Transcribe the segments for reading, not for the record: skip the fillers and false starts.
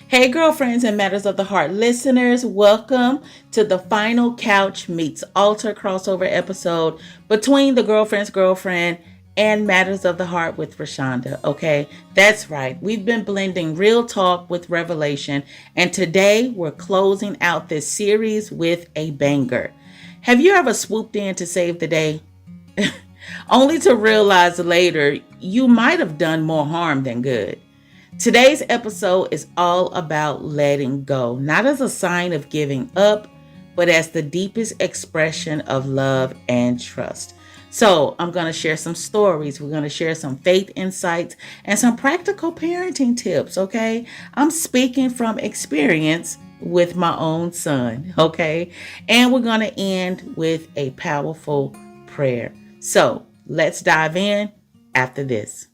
Hey, girlfriends and Matters of the Heart listeners, welcome to the final Couch Meets Altar crossover episode between the girlfriend and Matters of the Heart with Rashonda. Okay, that's right. We've been blending real talk with revelation, and today we're closing out this series with a banger. Have you ever swooped in to save the day? Only to realize later you might have done more harm than good. Today's episode is all about letting go, not as a sign of giving up, but as the deepest expression of love and trust. So I'm going to share some stories. We're going to share some faith insights and some practical parenting tips, okay? I'm speaking from experience with my own son, okay? And we're going to end with a powerful prayer. So let's dive in after this.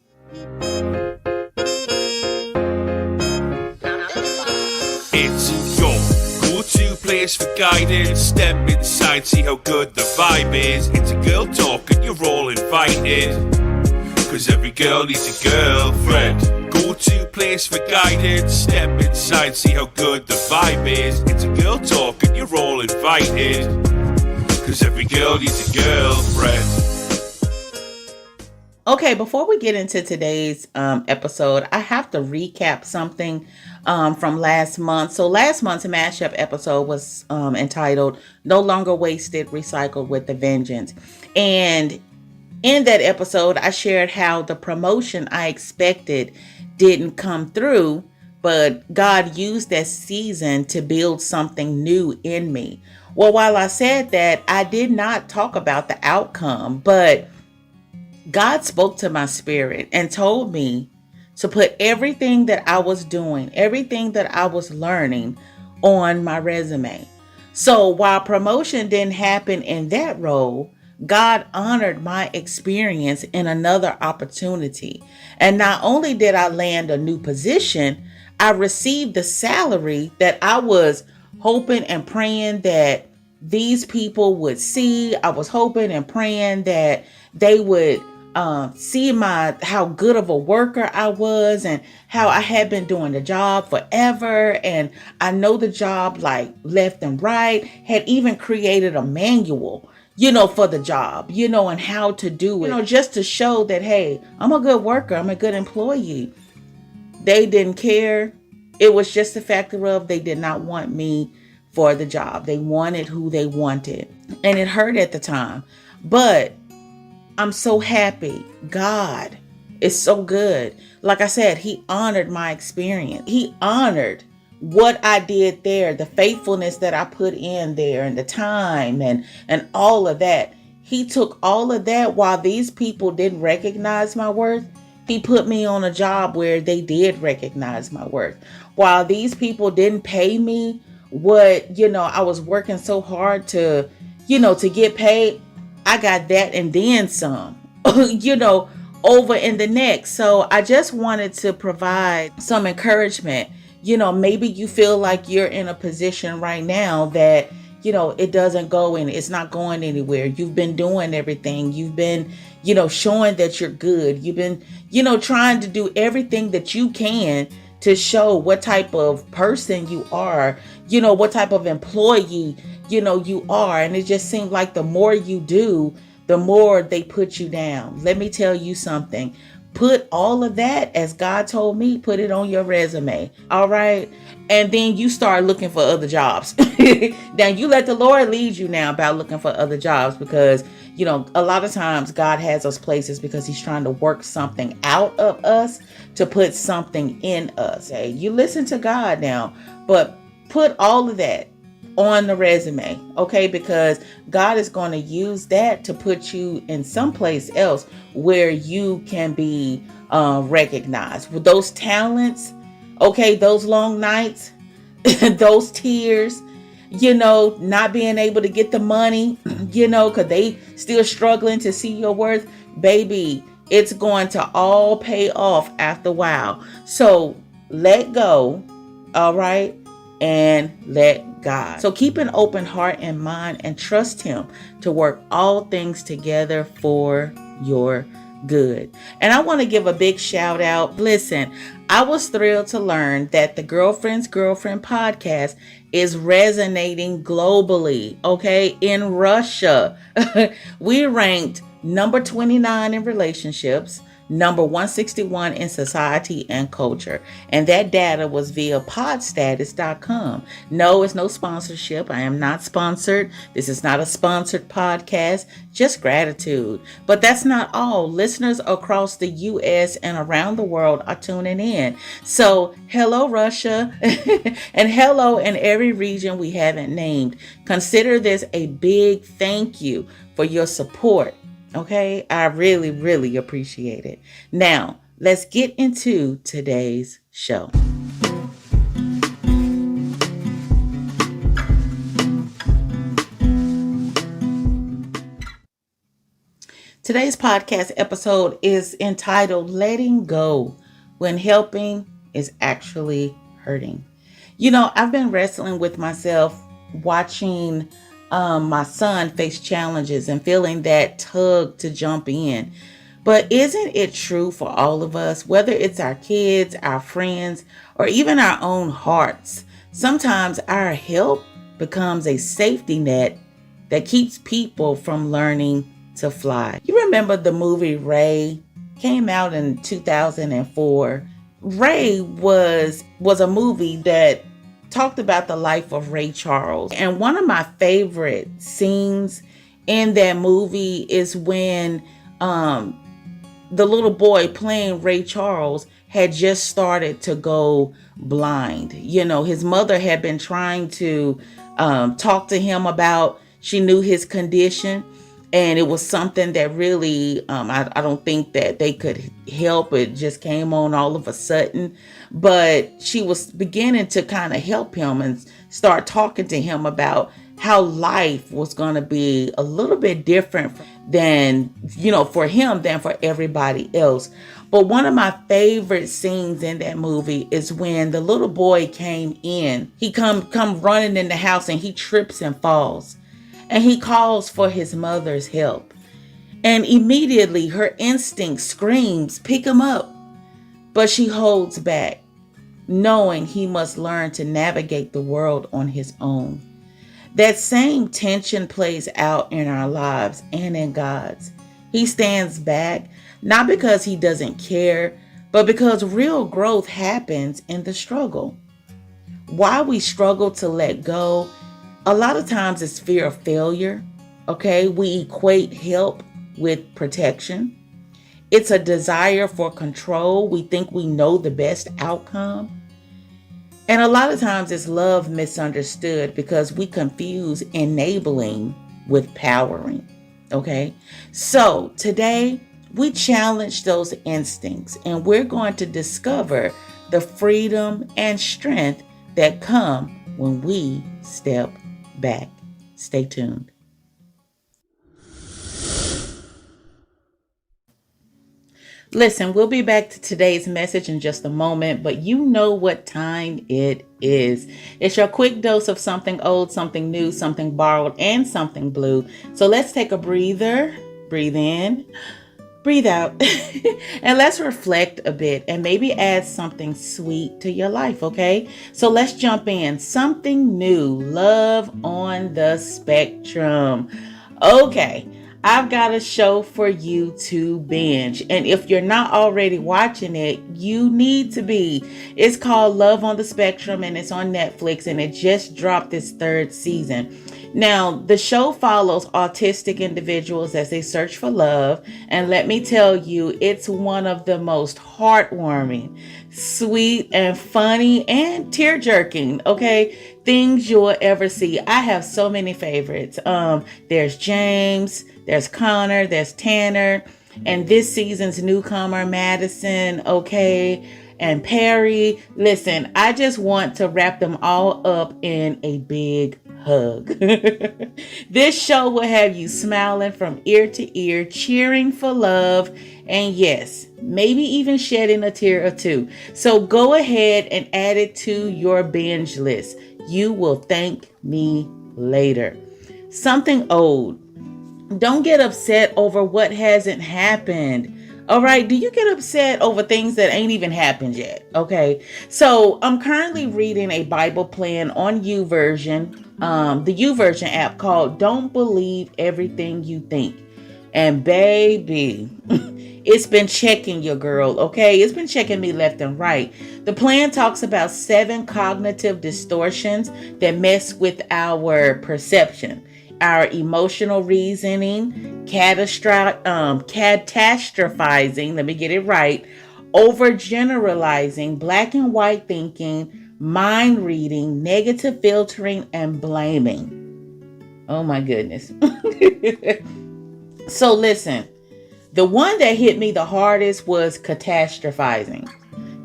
It's your go-to place for guidance. Step inside, see how good the vibe is. It's a girl talk and you're all invited, cause every girl needs a girlfriend. Go-to place for guidance. Step inside, see how good the vibe is. It's a girl talk and you're all invited, cause every girl needs a girlfriend. Okay, before we get into today's episode, I have to recap something from last month. So last month's Mashup episode was entitled No Longer Wasted, Recycled with a Vengeance. And in that episode, I shared how the promotion I expected didn't come through, but God used that season to build something new in me. Well, while I said that, I did not talk about the outcome, but God spoke to my spirit and told me to put everything that I was doing, everything that I was learning on my resume. So while promotion didn't happen in that role, God honored my experience in another opportunity. And not only did I land a new position, I received the salary that I was hoping and praying that these people would see. I was hoping and praying that they would see how good of a worker I was and how I had been doing the job forever. And I know the job like left and right, had even created a manual, for the job, and how to do it, just to show that, hey, I'm a good worker. I'm a good employee. They didn't care. It was just a factor of they did not want me for the job. They wanted who they wanted. And it hurt at the time. But I'm so happy. God is so good. Like I said, He honored my experience. He honored what I did there, the faithfulness that I put in there, and the time and all of that. He took all of that while these people didn't recognize my worth. He put me on a job where they did recognize my worth. While these people didn't pay me what, I was working so hard to get paid, I got that and then some, over in the next. So I just wanted to provide some encouragement. Maybe you feel like you're in a position right now that, it doesn't go and it's not going anywhere. You've been doing everything. You've been, showing that you're good. You've been, trying to do everything that you can to show what type of person you are, what type of employee you are. And it just seemed like the more you do, the more they put you down. Let me tell you something. Put all of that, as God told me, put it on your resume. All right. And then you start looking for other jobs. Now you let the Lord lead you now about looking for other jobs, because, a lot of times God has us places because He's trying to work something out of us to put something in us. Hey, you listen to God now, but put all of that on the resume, okay? Because God is going to use that to put you in someplace else where you can be recognized with those talents, okay? Those long nights, those tears, not being able to get the money, because they still struggling to see your worth, baby. It's going to all pay off after a while. So let go, all right? And let God. So keep an open heart and mind and trust Him to work all things together for your good. And I want to give a big shout out. Listen, I was thrilled to learn that the Girlfriend's Girlfriend podcast is resonating globally, okay? In Russia, we ranked number 29 in relationships, number 161 in society and culture. And that data was via podstatus.com. No, it's no sponsorship. I am not sponsored. This is not a sponsored podcast, just gratitude. But that's not all. Listeners across the U.S. and around the world are tuning in. So hello, Russia, and hello in every region we haven't named. Consider this a big thank you for your support. Okay, I really, really appreciate it. Now, let's get into today's show. Today's podcast episode is entitled Letting Go When Helping is Actually Hurting. You know, I've been wrestling with myself watching my son face challenges and feeling that tug to jump in. But isn't it true for all of us, whether it's our kids, our friends, or even our own hearts? Sometimes our help becomes a safety net that keeps people from learning to fly. You remember the movie Ray? Came out in 2004. Ray was a movie that talked about the life of Ray Charles. And one of my favorite scenes in that movie is when the little boy playing Ray Charles had just started to go blind. You know, his mother had been trying to talk to him about, she knew his condition. And it was something that really, I don't think that they could help. It just came on all of a sudden. But she was beginning to kind of help him and start talking to him about how life was going to be a little bit different than, you know, for him than for everybody else. But one of my favorite scenes in that movie is when the little boy came in. He come running in the house and he trips and falls. And he calls for his mother's help. And immediately her instinct screams, pick him up. But she holds back, knowing he must learn to navigate the world on his own. That same tension plays out in our lives and in God's. He stands back, not because he doesn't care, but because real growth happens in the struggle. Why we struggle to let go, a lot of times it's fear of failure, okay? We equate help with protection. It's a desire for control. We think we know the best outcome. And a lot of times it's love misunderstood because we confuse enabling with powering, okay? So today we challenge those instincts and we're going to discover the freedom and strength that come when we step back. Stay tuned. Listen, we'll be back to today's message in just a moment, but you know what time it is. It's your quick dose of something old, something new, something borrowed, and something blue. So let's take a breather. Breathe in, breathe out, and let's reflect a bit and maybe add something sweet to your life, okay? So let's jump in. Something new, love on the spectrum. Okay, I've got a show for you to binge. And if you're not already watching it, you need to be. It's called Love on the Spectrum and it's on Netflix and it just dropped its third season. Now, the show follows autistic individuals as they search for love. And let me tell you, it's one of the most heartwarming, sweet, and funny and tear-jerking, okay, things you'll ever see. I have so many favorites. There's James, there's Connor, there's Tanner, and this season's newcomer, Madison, okay, and Perry. Listen, I just want to wrap them all up in a big hug. This show will have you smiling from ear to ear, cheering for love, and yes, maybe even shedding a tear or two. So go ahead and add it to your binge list. You will thank me later. Something old. Don't get upset over what hasn't happened. All right. Do you get upset over things that ain't even happened yet? Okay. So I'm currently reading a Bible plan on the YouVersion app called Don't Believe Everything You Think. And baby, it's been checking your girl, okay? It's been checking me left and right. The plan talks about 7 cognitive distortions that mess with our perception, our emotional reasoning, catastrophizing, let me get it right, overgeneralizing, black and white thinking, mind reading, negative filtering, and blaming. Oh my goodness. So listen, the one that hit me the hardest was catastrophizing,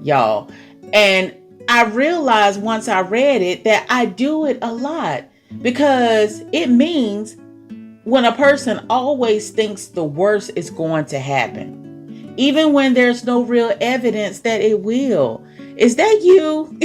y'all. And I realized once I read it that I do it a lot because it means when a person always thinks the worst is going to happen, even when there's no real evidence that it will. Is that you?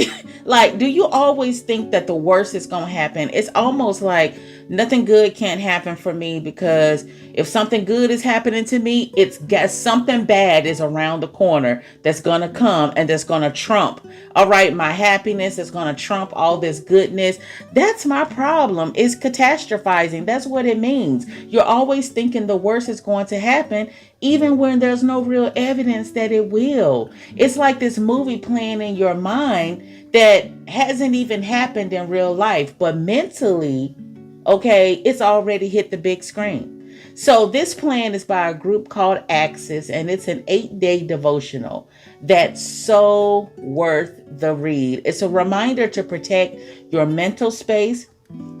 Like, do you always think that the worst is going to happen? It's almost like nothing good can't happen for me because if something good is happening to me, it's got something bad is around the corner that's going to come and that's going to trump. All right, my happiness is going to trump all this goodness. That's my problem, is catastrophizing. That's what it means. You're always thinking the worst is going to happen, even when there's no real evidence that it will. It's like this movie playing in your mind that hasn't even happened in real life, but mentally, okay, it's already hit the big screen. So this plan is by a group called Axis, and it's an 8-day devotional that's so worth the read. It's a reminder to protect your mental space,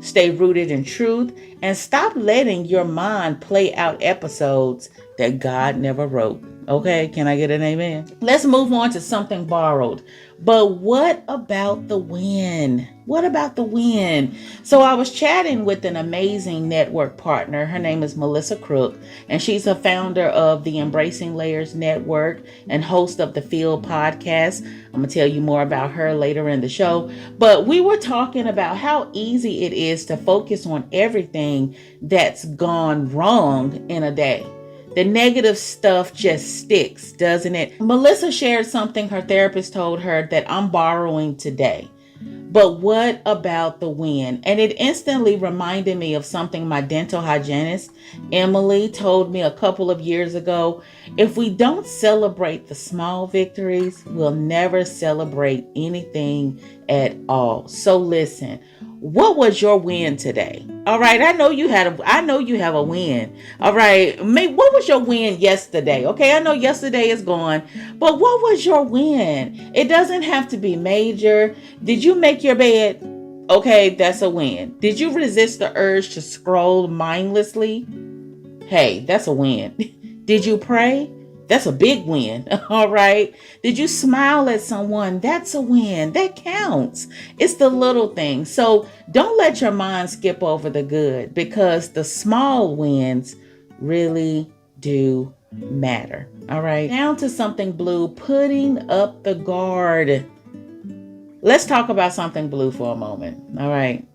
stay rooted in truth, and stop letting your mind play out episodes that God never wrote. Okay, can I get an amen? Let's move on to something borrowed. But what about the win? What about the win? So I was chatting with an amazing network partner. Her name is Melissa Crook, and she's a founder of the Embracing Layers Network and host of the Field podcast. I'm going to tell you more about her later in the show. But we were talking about how easy it is to focus on everything that's gone wrong in a day. The negative stuff just sticks, doesn't it? Melissa shared something her therapist told her that I'm borrowing today. But what about the win? And it instantly reminded me of something my dental hygienist, Emily, told me a couple of years ago. If we don't celebrate the small victories, we'll never celebrate anything at all. So listen, what was your win today? All right, I know you have a win. All right, what was your win yesterday? Okay, I know yesterday is gone, but what was your win? It doesn't have to be major. Did you make your bed? Okay, that's a win. Did you resist the urge to scroll mindlessly? Hey, that's a win. Did you pray? That's a big win. All right. Did you smile at someone? That's a win. That counts. It's the little things. So don't let your mind skip over the good, because the small wins really do matter. All right. Down to something blue, putting up the guard. Let's talk about something blue for a moment. All right.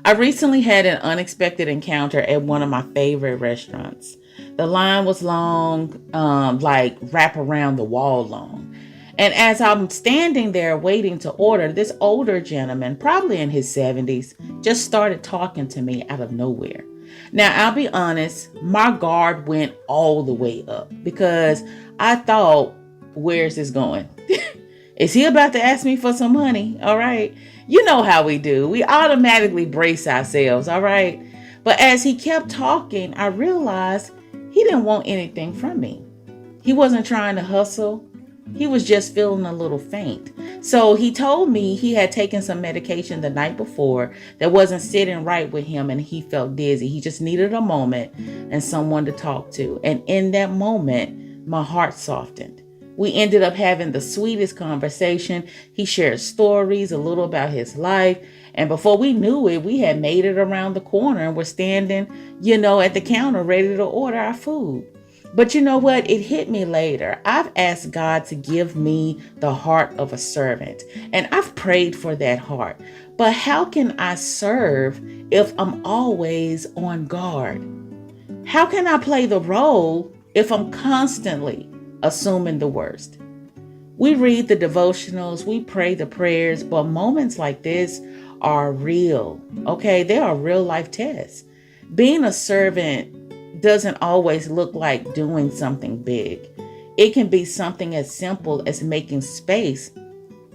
I recently had an unexpected encounter at one of my favorite restaurants. The line was long, like wrap around the wall long. And as I'm standing there waiting to order, this older gentleman, probably in his 70s, just started talking to me out of nowhere. Now, I'll be honest, my guard went all the way up because I thought, where's this going? Is he about to ask me for some money? All right. You know how we do. We automatically brace ourselves. All right. But as he kept talking, I realized he didn't want anything from me. He wasn't trying to hustle. He was just feeling a little faint. So he told me he had taken some medication the night before that wasn't sitting right with him, and he felt dizzy. He just needed a moment and someone to talk to. And in that moment, my heart softened. We ended up having the sweetest conversation. He shared stories, a little about his life. And before we knew it, we had made it around the corner and were standing, at the counter ready to order our food. But you know what? It hit me later. I've asked God to give me the heart of a servant, and I've prayed for that heart. But how can I serve if I'm always on guard? How can I play the role if I'm constantly assuming the worst? We read the devotionals, we pray the prayers, but moments like this are real. Okay, they are real life tests. Being a servant doesn't always look like doing something big. It can be something as simple as making space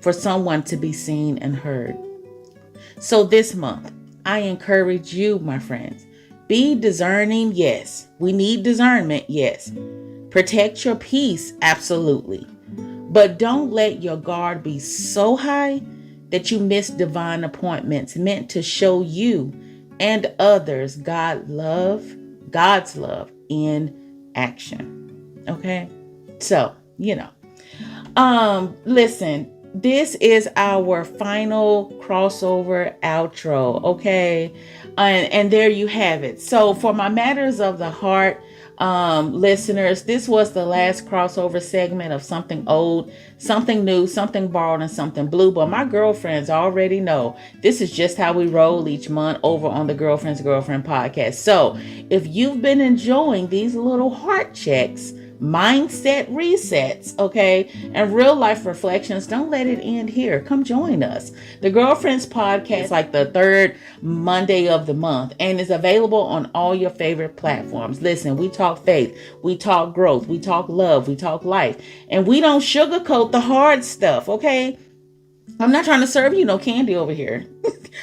for someone to be seen and heard. So this month, I encourage you, my friends, be discerning. Yes, we need discernment. Yes. Protect your peace. Absolutely. But don't let your guard be so high that you miss divine appointments meant to show you and others God's love in action. Okay? So, listen, this is our final crossover outro, okay? And there you have it. So for my Matters of the Heart listeners, this was the last crossover segment of something old, something new, something borrowed, and something blue. But my girlfriends already know this is just how we roll each month over on the Girlfriend's Girlfriend podcast. So if you've been enjoying these little heart checks, mindset resets, okay, and real life reflections, don't let it end here. Come join us. The Girlfriends podcast is like the third Monday of the month and is available on all your favorite platforms. Listen, we talk faith, we talk growth, we talk love, we talk life, and we don't sugarcoat the hard stuff, okay? I'm not trying to serve you no candy over here.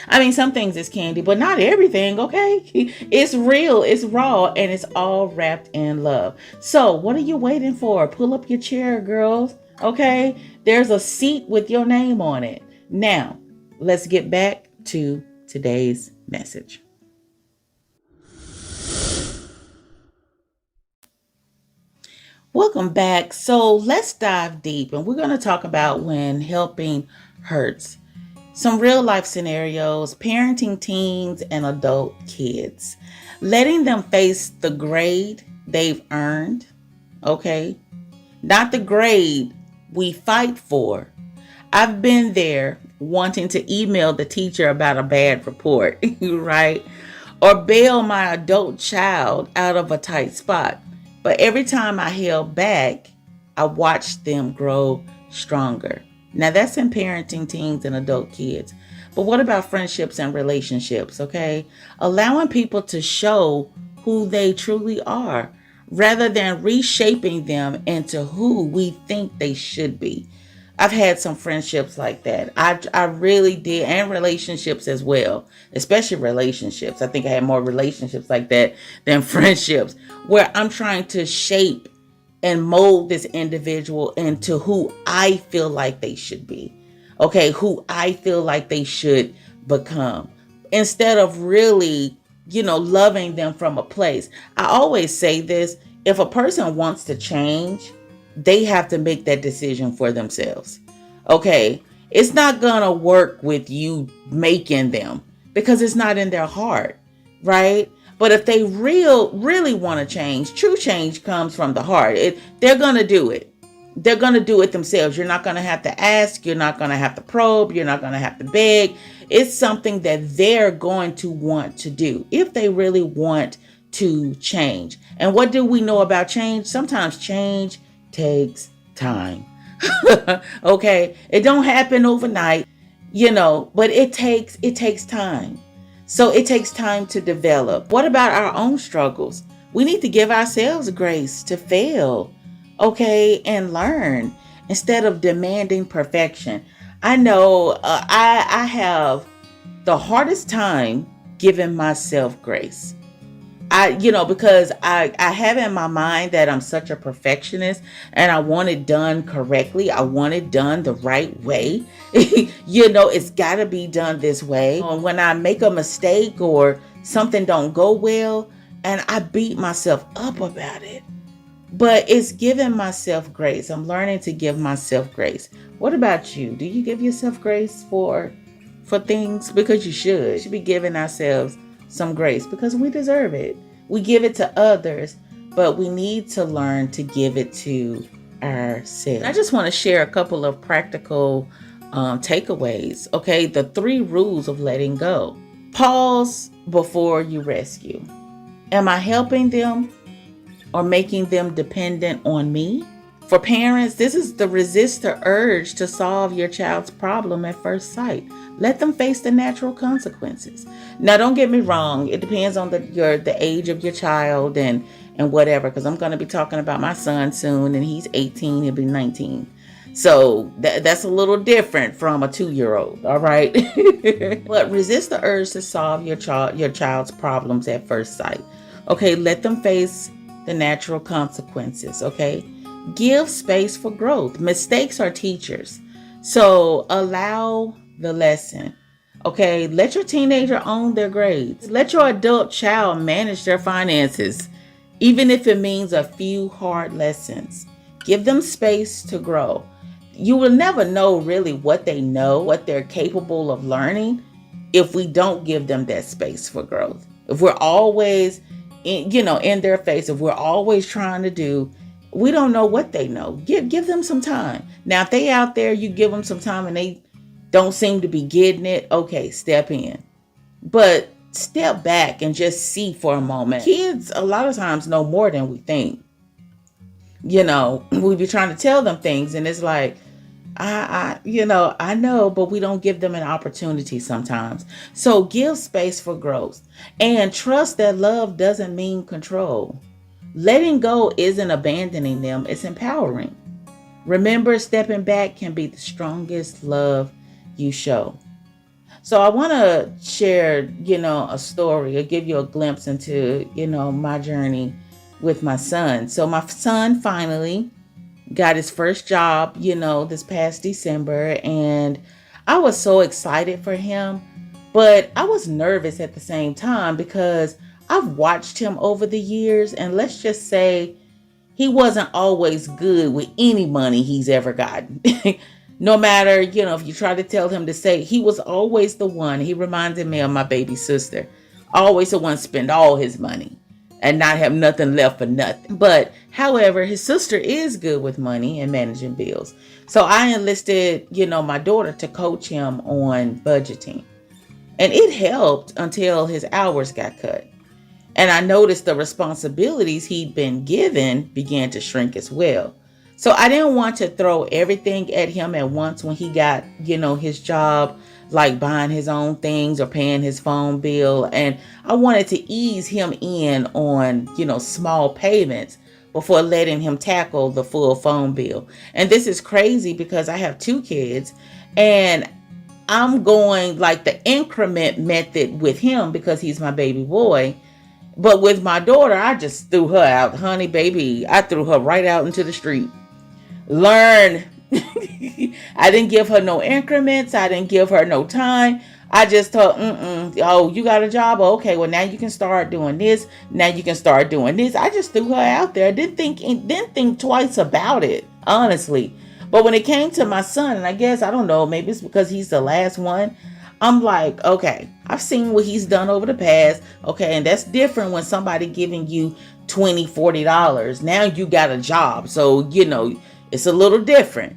I mean, some things is candy, but not everything, okay? It's real, it's raw, and it's all wrapped in love. So what are you waiting for? Pull up your chair, girls, okay? There's a seat with your name on it. Now, let's get back to today's message. Welcome back. So let's dive deep, and we're going to talk about when helping hurts. Some real life scenarios, parenting teens and adult kids, letting them face the grade they've earned, okay? Not the grade we fight for. I've been there wanting to email the teacher about a bad report, right? Or bail my adult child out of a tight spot. But every time I held back, I watched them grow stronger. Now that's in parenting teens and adult kids. But what about friendships and relationships, okay? Allowing people to show who they truly are rather than reshaping them into who we think they should be. I've had some friendships like that. I really did, and relationships as well, especially relationships. I think I had more relationships like that than friendships, where I'm trying to shape and mold this individual into who I feel like they should be. Okay, who I feel like they should become. Instead of really, loving them from a place. I always say this, if a person wants to change, they have to make that decision for themselves. Okay, it's not gonna work with you making them because it's not in their heart, right? But if they really want to change, true change comes from the heart. They're going to do it. They're going to do it themselves. You're not going to have to ask. You're not going to have to probe. You're not going to have to beg. It's something that they're going to want to do if they really want to change. And what do we know about change? Sometimes change takes time. Okay? It don't happen overnight, but it takes time. So it takes time to develop. What about our own struggles? We need to give ourselves grace to fail, okay, and learn instead of demanding perfection. I know I have the hardest time giving myself grace. Because I have in my mind that I'm such a perfectionist and I want it done correctly. I want it done the right way. It's got to be done this way. And when I make a mistake or something don't go well, and I beat myself up about it. But it's giving myself grace. I'm learning to give myself grace. What about you? Do you give yourself grace for things? Because you should. We should be giving ourselves some grace because we deserve it. We give it to others, but we need to learn to give it to ourselves. I just want to share a couple of practical takeaways. Okay, the 3 rules of letting go. Pause before you rescue. Am I helping them or making them dependent on me. For parents, this is the resist the urge to solve your child's problem at first sight. Let them face the natural consequences. Now, don't get me wrong. It depends on the age of your child and whatever, because I'm going to be talking about my son soon, and he's 18, he'll be 19. So that's a little different from a 2-year-old, all right? But resist the urge to solve your child's problems at first sight. Okay, let them face the natural consequences, okay? Give space for growth. Mistakes are teachers. So allow the lesson. Okay, let your teenager own their grades. Let your adult child manage their finances, even if it means a few hard lessons. Give them space to grow. You will never know really what they know, what they're capable of learning, if we don't give them that space for growth. If we're always in their face, if we're always trying to do, we don't know what they know. Give them some time. Now, if they out there, you give them some time and they don't seem to be getting it, okay, step in. But step back and just see for a moment. Kids a lot of times know more than we think. We be trying to tell them things and it's like, I know, but we don't give them an opportunity sometimes. So give space for growth and trust that love doesn't mean control. Letting go isn't abandoning them, it's empowering. Remember, stepping back can be the strongest love you show. So I want to share, a story or give you a glimpse into, my journey with my son. So my son finally got his first job, this past December, and I was so excited for him, but I was nervous at the same time because I've watched him over the years, and let's just say he wasn't always good with any money he's ever gotten. No matter, if you try to tell him to say, he was always the one. He reminded me of my baby sister, always the one to spend all his money and not have nothing left for nothing. But however, his sister is good with money and managing bills. So I enlisted, my daughter to coach him on budgeting. And it helped until his hours got cut. And I noticed the responsibilities he'd been given began to shrink as well. So I didn't want to throw everything at him at once when he got, his job, like buying his own things or paying his phone bill. And I wanted to ease him in on, small payments before letting him tackle the full phone bill. And this is crazy because I have 2 kids and I'm going like the increment method with him because he's my baby boy. But with my daughter, I just threw her out. Honey, baby, I threw her right out into the street. Learn. I didn't give her no increments. I didn't give her no time. I just told, oh, you got a job? Okay, well, now you can start doing this. Now you can start doing this. I just threw her out there. Didn't think twice about it, honestly. But when it came to my son, and I guess, I don't know, maybe it's because he's the last one, I'm like, okay, I've seen what he's done over the past. Okay, and that's different when somebody giving you $20, $40. Now you got a job. So, it's a little different.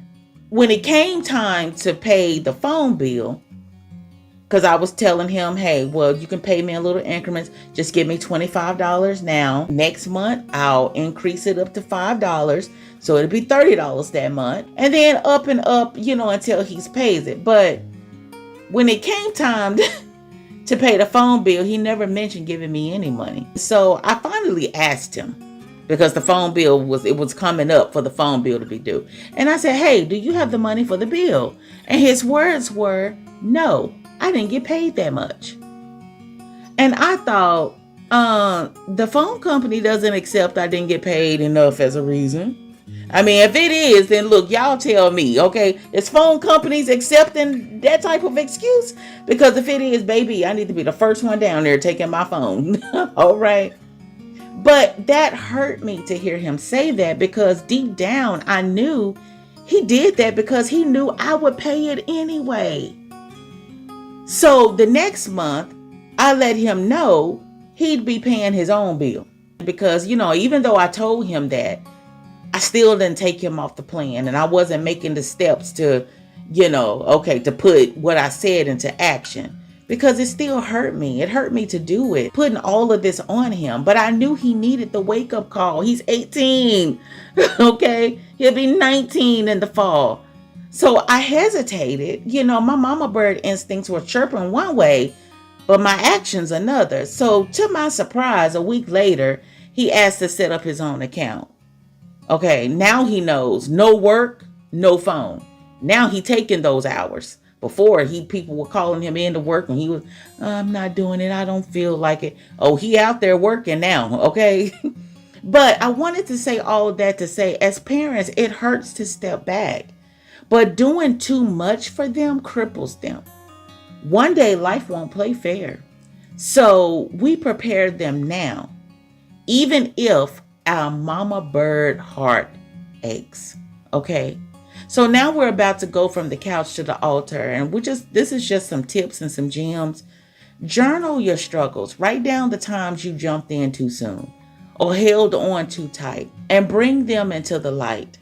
When it came time to pay the phone bill, because I was telling him, hey, well, you can pay me in little increments. Just give me $25 now. Next month, I'll increase it up to $5. So it'll be $30 that month. And then up and up, until he pays it. But when it came time to pay the phone bill, he never mentioned giving me any money. So I finally asked him, because the phone bill was coming up for the phone bill to be due. And I said, hey, do you have the money for the bill? And his words were, no, I didn't get paid that much. And I thought, the phone company doesn't accept I didn't get paid enough as a reason. I mean, if it is, then look, y'all tell me, okay? Is phone companies accepting that type of excuse? Because if it is, baby, I need to be the first one down there taking my phone. All right. But that hurt me to hear him say that, because deep down, I knew he did that because he knew I would pay it anyway. So the next month, I let him know he'd be paying his own bill. Because, even though I told him that, I still didn't take him off the plan. And I wasn't making the steps to, to put what I said into action. because it still hurt me. It hurt me to do it, putting all of this on him. But I knew he needed the wake up call. He's 18, okay? He'll be 19 in the fall. So I hesitated. My mama bird instincts were chirping one way, but my actions another. So to my surprise, a week later, he asked to set up his own account. Okay, now he knows no work, no phone. Now he taking those hours. Before people were calling him in to work and he was, I'm not doing it. I don't feel like it. Oh, he out there working now. Okay. But I wanted to say all of that to say, as parents, it hurts to step back, but doing too much for them cripples them. One day life won't play fair. So we prepare them now, even if our mama bird heart aches. Okay. So now we're about to go from the couch to the altar, and this is just some tips and some gems. Journal your struggles. Write down the times you jumped in too soon or held on too tight, and bring them into the light.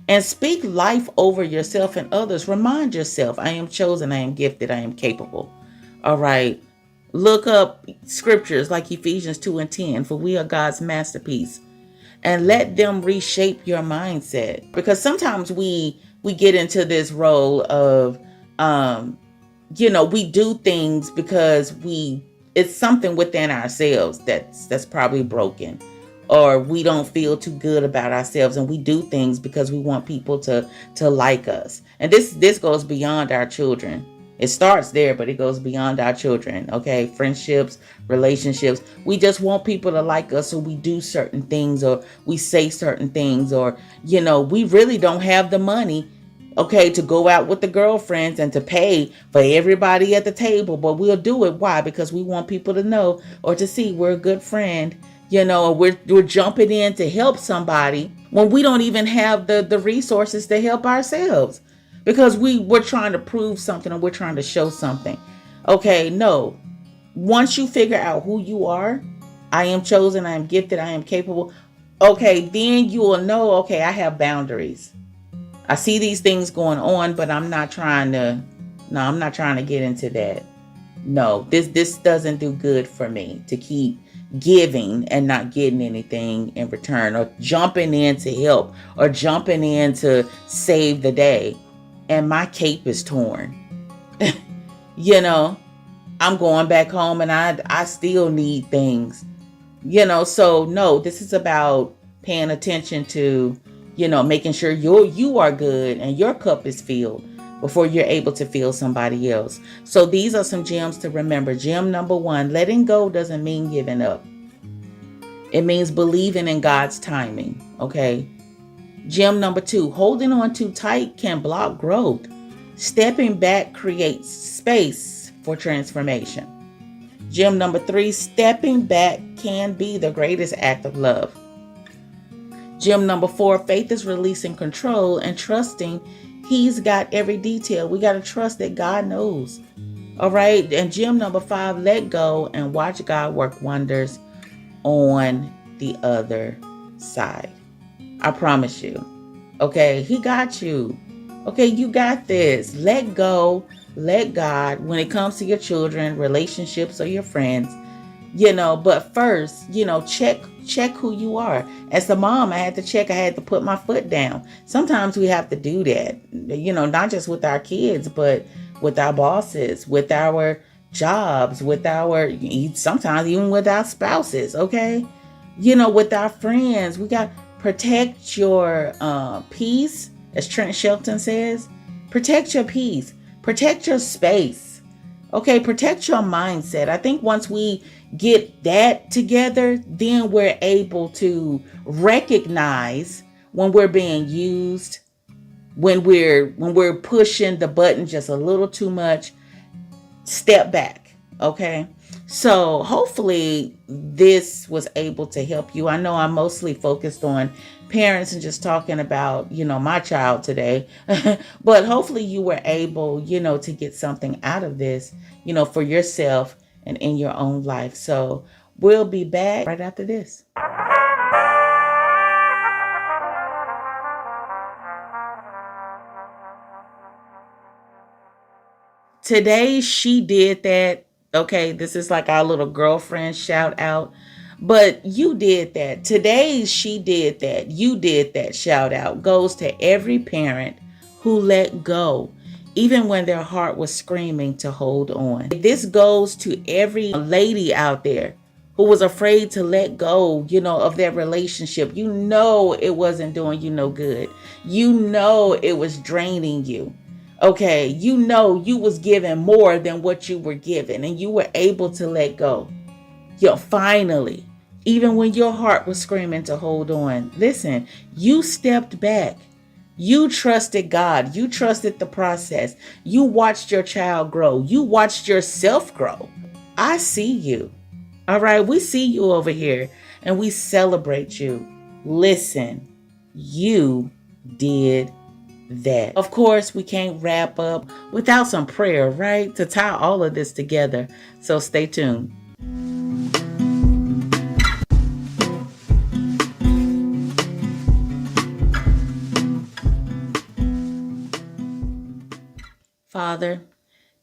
And speak life over yourself and others. Remind yourself, I am chosen, I am gifted, I am capable. All right. Look up scriptures like Ephesians 2:10, for we are God's masterpiece. And let them reshape your mindset. Because sometimes we get into this role of, we do things because it's something within ourselves that's probably broken, or we don't feel too good about ourselves, and we do things because we want people to like us. And this goes beyond our children. It starts there, but it goes beyond our children. Okay. Friendships, relationships. We just want people to like us. So we do certain things, or we say certain things, or, we really don't have the money, okay, to go out with the girlfriends and to pay for everybody at the table. But we'll do it. Why? Because we want people to know or to see we're a good friend, or we're jumping in to help somebody when we don't even have the resources to help ourselves. Because we're trying to prove something, or we're trying to show something. Okay, no. Once you figure out who you are, I am chosen, I am gifted, I am capable. Okay, then you will know, okay, I have boundaries. I see these things going on, but I'm not trying to get into that. No, this doesn't do good for me to keep giving and not getting anything in return, or jumping in to help, or jumping in to save the day. And my cape is torn. I'm going back home and I still need things. So no, this is about paying attention to, making sure you are good and your cup is filled before you're able to fill somebody else. So these are some gems to remember. Gem number 1, letting go doesn't mean giving up. It means believing in God's timing. Okay. Gem number 2, holding on too tight can block growth. Stepping back creates space for transformation. Gem number 3, stepping back can be the greatest act of love. Gem number 4, faith is releasing control and trusting He's got every detail. We got to trust that God knows. All right. And gem number 5, let go and watch God work wonders on the other side. I promise you. Okay. He got you. Okay. You got this. Let go. Let God, when it comes to your children, relationships, or your friends, but first, check who you are. As a mom, I had to check. I had to put my foot down. Sometimes we have to do that, not just with our kids, but with our bosses, with our jobs, sometimes even with our spouses. Okay. With our friends, we got to protect your peace. As Trent Shelton says, protect your peace, protect your space. Okay. Protect your mindset. I think once we get that together, then we're able to recognize when we're being used, when we're pushing the button just a little too much. Step back. Okay. So hopefully this was able to help you. I know I'm mostly focused on parents and just talking about, my child today, but hopefully you were able, to get something out of this, for yourself and in your own life. So we'll be back right after this. Today she did that. Okay, this is like our little girlfriend shout out. But you did that. Today she did that. You did that shout out goes to every parent who let go, even when their heart was screaming to hold on. This goes to every lady out there who was afraid to let go, of their relationship. It wasn't doing you no good. It was draining you. Okay, you was given more than what you were given, and you were able to let go. Finally, even when your heart was screaming to hold on, listen, you stepped back. You trusted God. You trusted the process. You watched your child grow. You watched yourself grow. I see you. All right, we see you over here and we celebrate you. Listen, you did that. Of course, we can't wrap up without some prayer, right? To tie all of this together. So stay tuned. Father,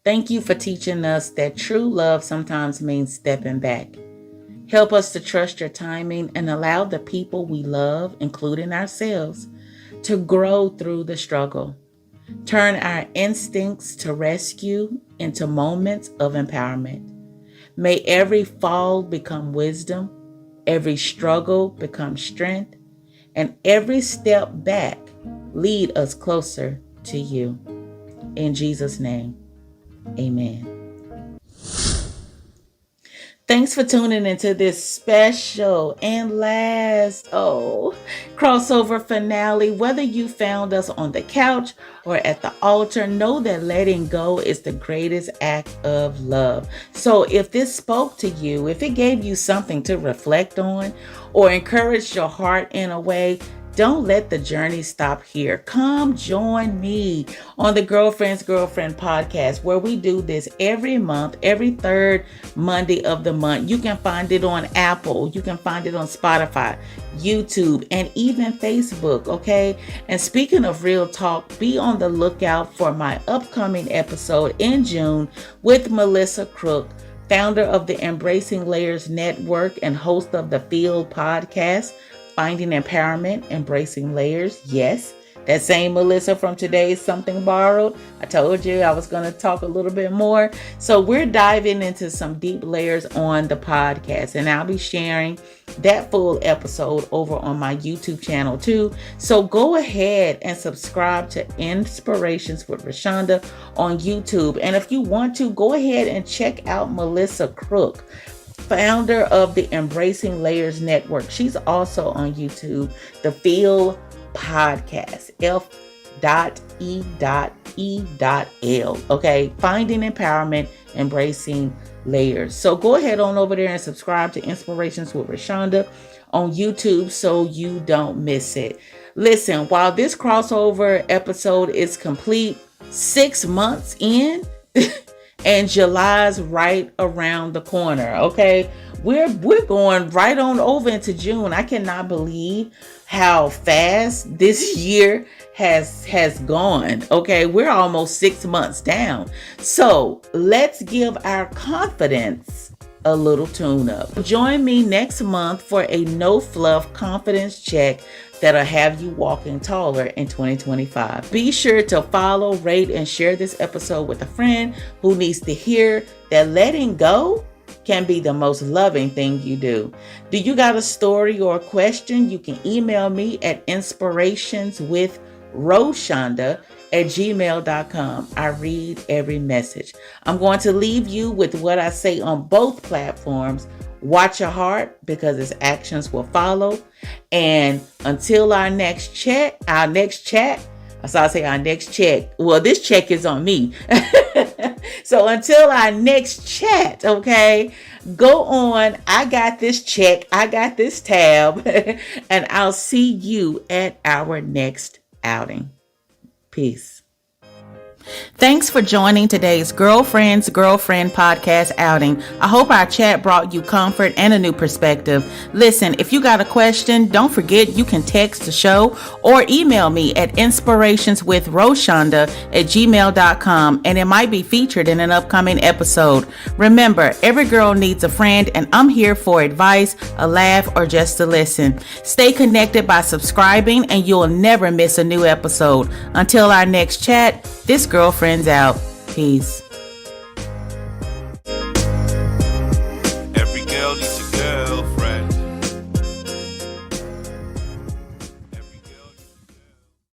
thank you for teaching us that true love sometimes means stepping back. Help us to trust your timing and allow the people we love, including ourselves, to grow through the struggle. Turn our instincts to rescue into moments of empowerment. May every fall become wisdom, every struggle become strength, and every step back lead us closer to you. In Jesus' name, amen. Thanks for tuning into this special and last crossover finale. Whether you found us on the couch or at the altar, know that letting go is the greatest act of love. So if this spoke to you, if it gave you something to reflect on or encouraged your heart in a way, don't let the journey stop here. Come join me on the Girlfriend's Girlfriend podcast, where we do this every month, every third Monday of the month. You can find it on Apple. You can find it on Spotify, YouTube, and even Facebook, okay? And speaking of real talk, be on the lookout for my upcoming episode in June with Melissa Crook, founder of the Embracing Layers Network and host of the Field podcast, Finding Empowerment, Embracing Layers. Yes, that same Melissa from today's Something Borrowed. I told you I was going to talk a little bit more. So we're diving into some deep layers on the podcast, and I'll be sharing that full episode over on my YouTube channel too. So go ahead and subscribe to Inspirations with Rashonda on YouTube. And if you want to, go ahead and check out Melissa Crook, founder of the Embracing Layers Network. She's also on YouTube, the Feel Podcast, F.E.E.L. Okay, Finding Empowerment, Embracing Layers. So go ahead on over there and subscribe to Inspirations with Rashonda on YouTube so you don't miss it. Listen, while this crossover episode is complete, 6 months in, and July's right around the corner, okay? We're going right on over into June. I cannot believe how fast this year has gone, okay? We're almost 6 months down. So let's give our confidence a little tune up. Join me next month for a no fluff confidence check that'll have you walking taller in 2025. Be sure to follow, rate, and share this episode with a friend who needs to hear that letting go can be the most loving thing you do. Do you got a story or a question? You can email me at inspirationswithroshonda@gmail.com. I read every message. I'm going to leave you with what I say on both platforms. Watch your heart, because its actions will follow. And until our next chat, well, this check is on me. So until our next chat, okay, go on. I got this check. I got this tab. And I'll see you at our next outing. Peace. Thanks for joining today's Girlfriend podcast outing. I hope our chat brought you comfort and a new perspective. Listen, if you got a question, don't forget you can text the show or email me at inspirationswithroshonda@gmail.com, and it might be featured in an upcoming episode. Remember, every girl needs a friend, and I'm here for advice, a laugh, or just to listen. Stay connected by subscribing, and you'll never miss a new episode. Until our next chat, this girlfriend's out. Peace.